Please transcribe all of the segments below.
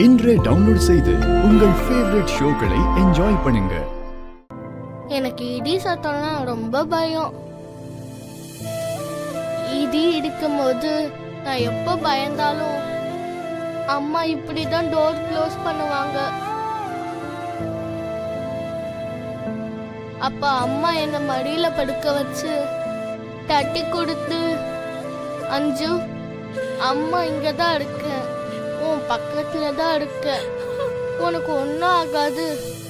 இன்றே டவுன்லோட் செய்து உங்கள் ஃபேவரட் ஷோக்களை என்ஜாய் பண்ணுங்க. எனக்கு இடி சத்தம்னா ரொம்ப பயம். இடி இடிக்கும் போது நான் எப்போ பயந்தாலும் அம்மா இப்படிதான் டோர் க்ளோஸ் பண்ணுவாங்க. அப்ப அம்மா என்னை மடியில படுக்க வச்சு தட்டி கொடுத்து, அஞ்சு அம்மா இங்கதான் இருக்க, உன் பக்கத்துல தான் இருக்க, உனக்கு ஒன்றும் ஆகாது,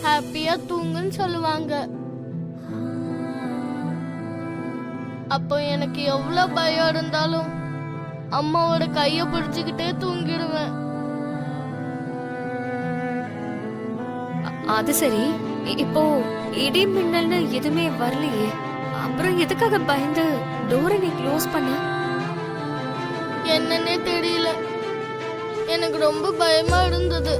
ஹாப்பியா தூங்குன்னு சொல்லுவாங்க. அப்போ எனக்கு எவ்வளவு பயம் இருந்தாலும் அம்மாவோட கைய பிடிச்சுக்கிட்டே தூங்கிடுவேன். அது சரி, இப்போ இடி மின்னல்னு எதுவுமே வரலையே, அப்புறம் எதுக்காக பயந்து டோரை நீ க்ளோஸ் பண்ண? என்னன்னே தெரியல, எனக்கு ரொம்ப பயமா இருந்தது.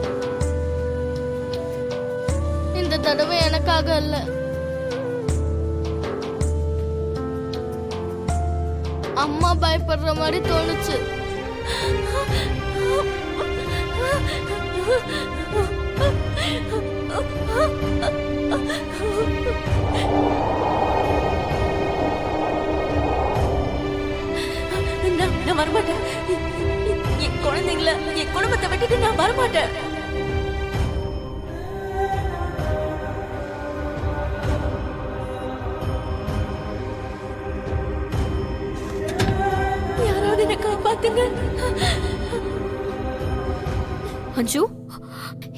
இந்த தடவை எனக்காக இல்ல, அம்மா பயப்படுற மாதிரி தோணுச்சு. நான் வரமாட்டேன். என் குழந்தைங்கள, என் குடும்பத்தை விட்டுட்டு நான் வரமாட்டேன். யாராவது என்ன காப்பாத்துங்க. அஞ்சு,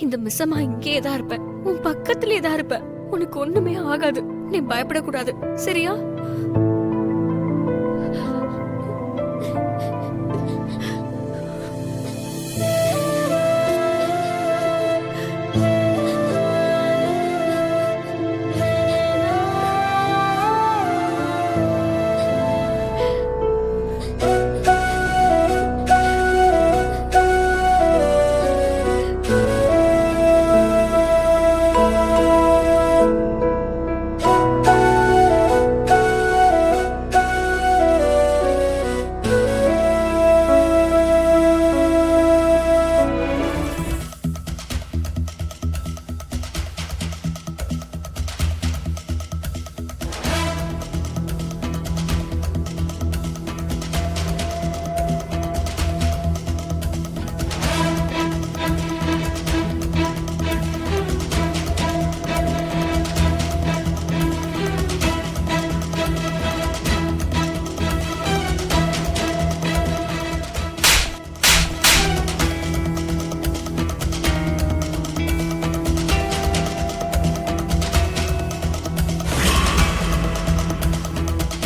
இந்த மிஸ்ஸம்மா இங்கே தான் இருப்பேன், உன் பக்கத்திலே தான் இருப்பேன். உனக்கு ஒண்ணுமே ஆகாது, நீ பயப்படக்கூடாது, சரியா?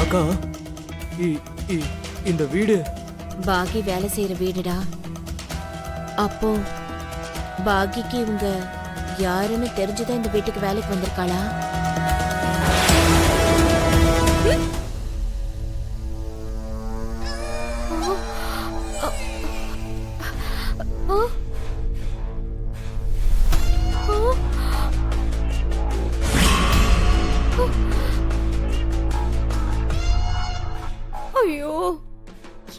அக்கா, இந்த வீடு பாகி வேலை செய்யற வீடுடா. அப்போ பாகிக்கு இவங்க யாருன்னு தெரிஞ்சுதான் இந்த வீட்டுக்கு வேலைக்கு வந்திருக்காளா? ஐயோ,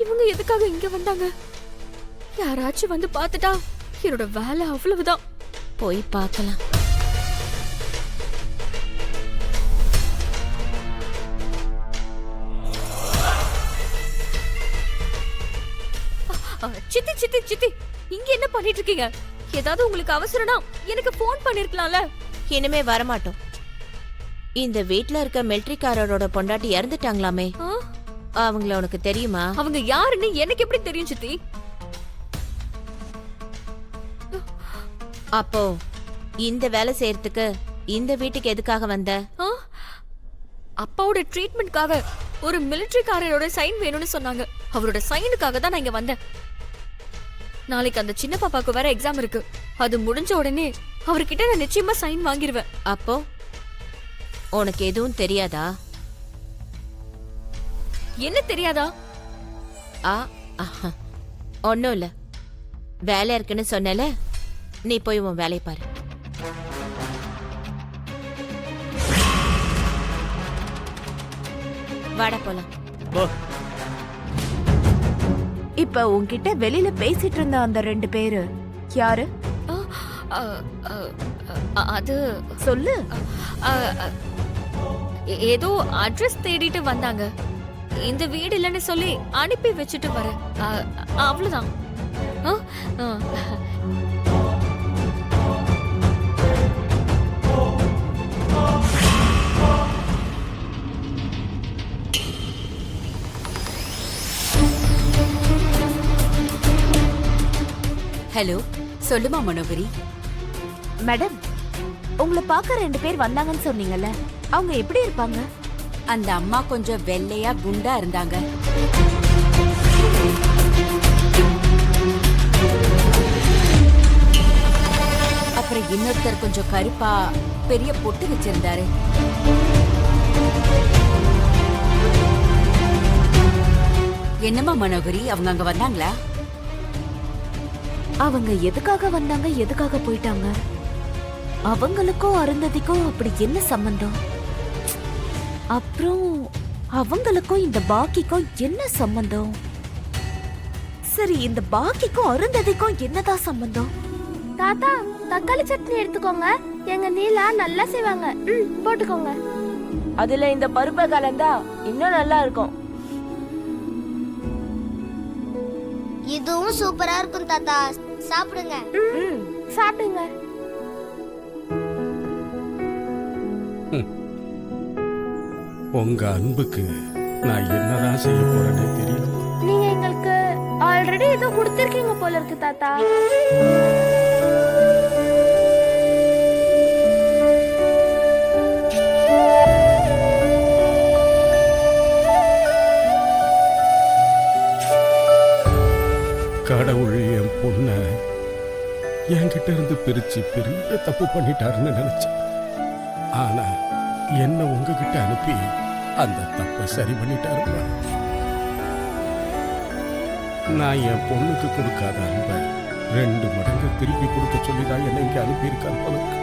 இவங்க எதுக்காக இங்க வந்தாங்க? யாராச்சும் வந்து பார்த்துட்டா என்னோட வேலை அவ்வளவுதான். போய் பார்க்கலாம். சித்தி சித்தி சித்தி, இங்க என்ன பண்ணிட்டு இருக்கீங்க? ஏதாவது உங்களுக்கு அவசரம்னா எனக்கு போன் பண்ணிருக்கலாம்ல. இனிமே வரமாட்டோம். இந்த வீட்ல இருக்க மிலிட்டரிக்காரரோட பொண்டாட்டி இறந்துட்டாங்களாமே, அவங்கள உனக்கு தெரியுமா? அவங்க யாருன்னு எனக்கு எப்படி தெரியும் சித்தி? அப்போ இந்த வேலை செய்யறதுக்கு இந்த வீட்டுக்கு எதுக்காக வந்த? அப்பாவோட ட்ரீட்மெண்ட்காக ஒரு மிலிட்டரிக்காரரோட சைன் வேணும்னு சொன்னாங்க. அவரோட சைனுக்காக தான் நான் இங்க வந்தேன். நாளைக்கு அந்த சின்ன பாப்பாக்கு வேற எக்ஸாம் இருக்கு. அது முடிஞ்ச உடனே அவர்கிட்ட நான் நிச்சயமா சைன் வாங்கிடுவேன். அப்போ உனக்கு எதுவும் தெரியாதா? என்ன தெரியாதா? ஒன்னும் இல்ல, வேலை இருக்குன்னு சொன்னல, நீ போய் உன் வேலையை பாரு. வாடா போலாம். இப்ப உன்கிட்ட வெளியில பேசிட்டு இருந்த அந்த 2 பேரு யாரு? அ, அ, அது சொல்லு. அ, அ, ஏதோ அட்ரஸ் தேடிட்டு வந்தாங்க. இந்த வீடு இல்லைன்னு சொல்லி அனுப்பி வச்சுட்டு வரேன். அவ்வளவுதான். ஆ, ஆ. ஹலோ, சொல்லுமா மனோகரி. மேடம், உங்களை பார்க்க 2 பேர் வந்தாங்கன்னு சொன்னீங்கல்ல, அவங்க எப்படி இருப்பாங்க? அந்த அம்மா கொஞ்சம் வெள்ளையா குண்டா இருந்தாங்க. அப்புறம் இன்னொருத்தர் கொஞ்சம் கருப்பா பெரிய பொட்டு வச்சிருந்தாரு. என்னம்மா மனோகரி, அவங்க அங்க வந்தாங்களா? அவங்க எதுக்காக வந்தாங்க, எதுக்காக போயிட்டாங்க? அவங்களுக்கும் அருந்ததிக்கும் அப்படி என்ன சம்பந்தம்? அப்புறம் அவங்களுக்கும் இந்த பாக்கிக்கும் என்ன சம்பந்தம்? சரி, இந்த பாக்கிக்கும் அருந்ததிக்கும் என்னதான் சம்பந்தம்? தாத்தா, தக்காளி சட்னி எடுத்துக்கோங்க. எங்க நீலா நல்லா செய்வாங்க. போட்டுக்கோங்க. அதுல இந்த பருப்பை கலந்தா இன்னும் நல்லா இருக்கும். இதுவும் சூப்பரா இருக்கும் தாத்தா. சாப்பிடுங்க. சாப்பிடுங்க. உங்க அன்புக்கு நான் என்னதான் செய்ய போறேன்னு தெரியல. நீங்க எங்களுக்கு ஆல்ரெடி ஏதோ கொடுத்திருக்கீங்க போல இருக்கு தாத்தா. கடவுள் என் பொண்ண என்கிட்ட இருந்து பிரிச்சு பெரிய தப்பு பண்ணிட்டாருன்னு நினைச்சேன். ஆனா என்ன உங்ககிட்ட அனுப்பி அந்த தப்பை சரி பண்ணிட்டாருப்பா. நான் என் பொண்ணுக்கு கொடுக்காத அன்பை 2 மடங்கு திருப்பி கொடுக்க சொல்லிதான் என்னை இங்க அனுப்பியிருக்காரு போல இருக்கு.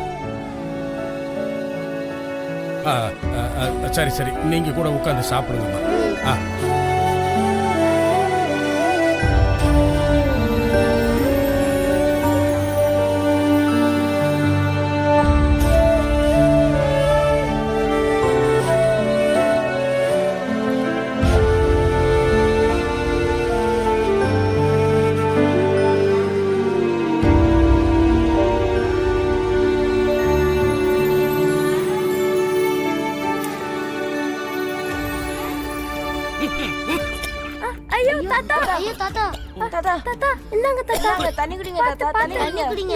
சரி சரி, நீங்க கூட உட்கார்ந்து சாப்பிடுங்கம்மா. ஐயோ தாத்தா, ஐயோ தாத்தா. தாத்தா, தாத்தா, இந்தாங்க தாத்தா. தண்ணி குடிங்க தாத்தா, தண்ணி குடிங்க. குடிங்க.